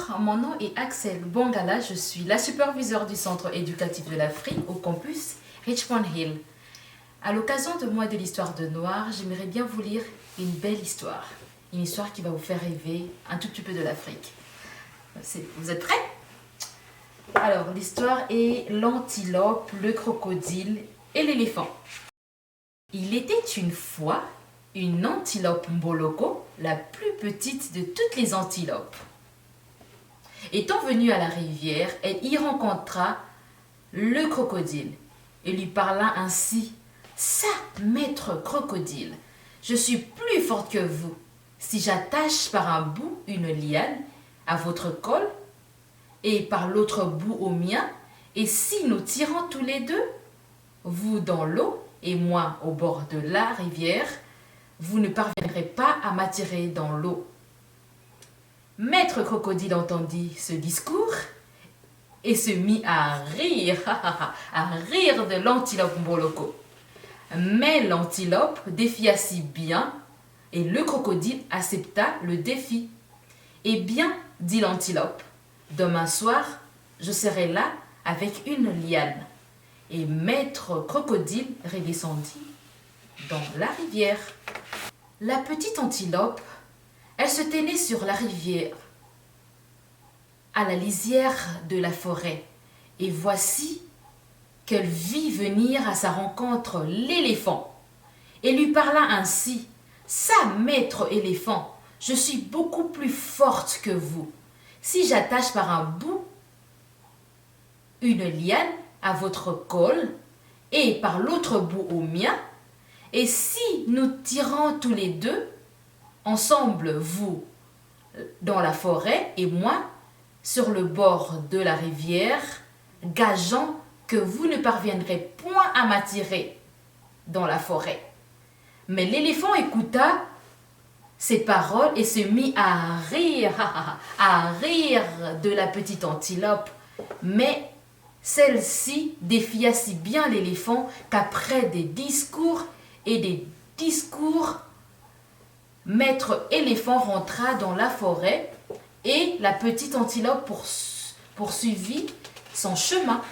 Bonjour, mon nom est Axel Bongala, je suis la superviseure du centre éducatif de l'Afrique au campus Richmond Hill. À l'occasion de Mois de l'Histoire de Noir, j'aimerais bien vous lire une belle histoire. Une histoire qui va vous faire rêver un tout petit peu de l'Afrique. Vous êtes prêts? Alors, l'histoire est l'antilope, le crocodile et l'éléphant. Il était une fois une antilope Mboloko, la plus petite de toutes les antilopes. Étant venue à la rivière, elle y rencontra le crocodile et lui parla ainsi. « Ça, maître crocodile, je suis plus forte que vous. Si j'attache par un bout une liane à votre col et par l'autre bout au mien, et si nous tirons tous les deux, vous dans l'eau et moi au bord de la rivière, vous ne parviendrez pas à m'attirer dans l'eau. » Maître crocodile entendit ce discours et se mit à rire de l'antilope Mboloko. Mais l'antilope défia si bien et le crocodile accepta le défi. « Eh bien, dit l'antilope, demain soir, je serai là avec une liane. » Et maître crocodile redescendit dans la rivière. La petite antilope, elle se tenait sur la rivière, à la lisière de la forêt. Et voici qu'elle vit venir à sa rencontre l'éléphant. Et lui parla ainsi. « Ça, maître éléphant, je suis beaucoup plus forte que vous. Si j'attache par un bout une liane à votre col et par l'autre bout au mien, et si nous tirons tous les deux, ensemble, vous dans la forêt et moi sur le bord de la rivière, gageant que vous ne parviendrez point à m'attirer dans la forêt. » Mais l'éléphant écouta ces paroles et se mit à rire de la petite antilope. Mais celle-ci défia si bien l'éléphant qu'après des discours, maître éléphant rentra dans la forêt et la petite antilope poursuivit son chemin.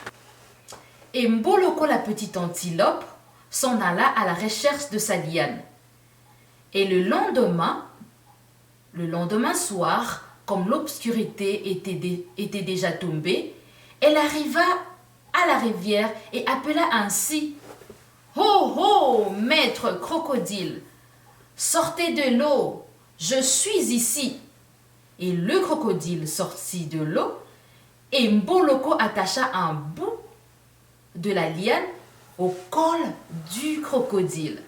Et Mboloko, la petite antilope, s'en alla à la recherche de sa liane. Et le lendemain soir, comme l'obscurité était déjà tombée, elle arriva à la rivière et appela ainsi. « Ho, ho, maître crocodile, sortez de l'eau, je suis ici. » Et le crocodile sortit de l'eau et Mboloko attacha un bout de la liane au col du crocodile.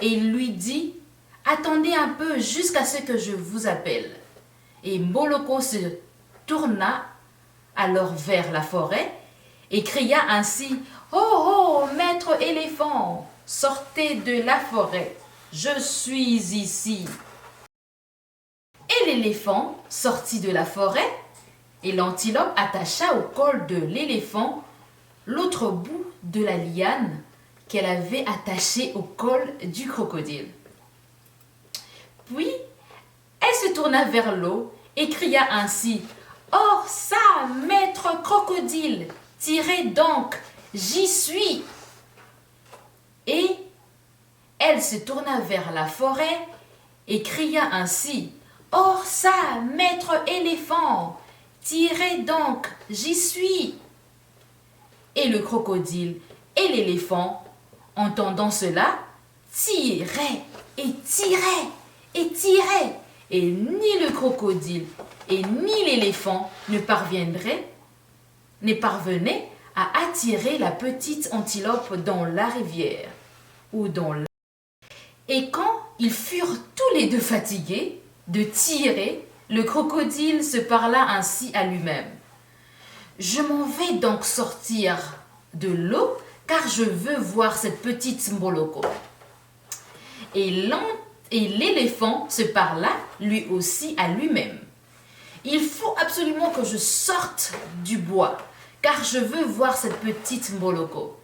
Et il lui dit « Attendez un peu jusqu'à ce que je vous appelle. » Et Mboloko se tourna alors vers la forêt et cria ainsi « Oh, oh, maître éléphant, sortez de la forêt, je suis ici. » Et l'éléphant sortit de la forêt et l'antilope attacha au col de l'éléphant l'autre bout de la liane qu'elle avait attachée au col du crocodile. Puis, elle se tourna vers l'eau et cria ainsi « Oh ça, maître crocodile, tirez donc, j'y suis !» Et elle se tourna vers la forêt et cria ainsi « Oh ça, maître éléphant, tirez donc, j'y suis !» Et le crocodile et l'éléphant, entendant cela, tiraient et tiraient et tiraient, et ni le crocodile et ni l'éléphant ne parvenaient à attirer la petite antilope dans la rivière ou dans la... Et quand ils furent tous les deux fatigués de tirer, le crocodile se parla ainsi à lui-même. « Je m'en vais donc sortir de l'eau car je veux voir cette petite Mboloko. » Et l'éléphant se parla lui aussi à lui-même. « Il faut absolument que je sorte du bois car je veux voir cette petite Mboloko. »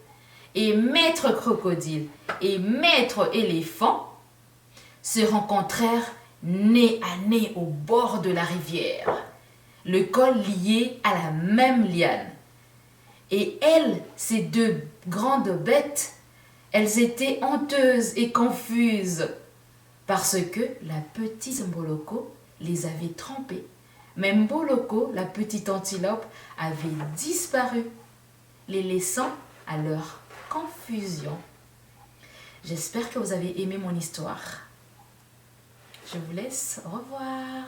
Et maître crocodile et maître éléphant se rencontrèrent nez à nez au bord de la rivière. le col lié à la même liane. Et elles, ces deux grandes bêtes, elles étaient honteuses et confuses parce que la petite Mboloko les avait trompées. Mais Mboloko, la petite antilope, avait disparu, les laissant à leur confusion. J'espère que vous avez aimé mon histoire. Je vous laisse. Au revoir.